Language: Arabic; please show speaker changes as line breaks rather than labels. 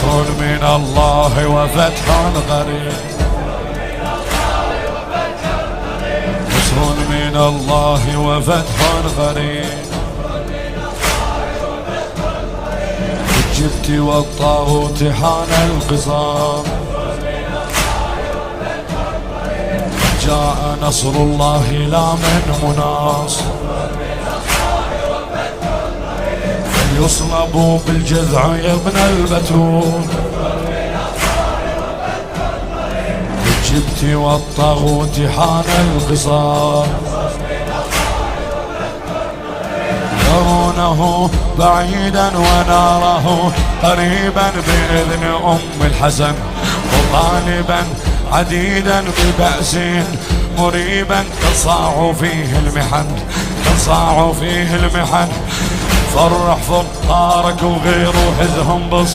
نصر من الله وفتح قريب، نصر من الله وفتح قريب. الجبت والطاغوت حان القصام، جاء نصر الله لا من مناص. يصلبوا بالجذع يا ابن البتول، الجبت والطاغوت حان القصام. يرونه بعيدا وناره قريبا بإذن أم الحسن، وطالبا عديدا ببأس مريبا تصاع فيه المحن، تصاع فيه المحن. فرح فقارك وغيره هزهم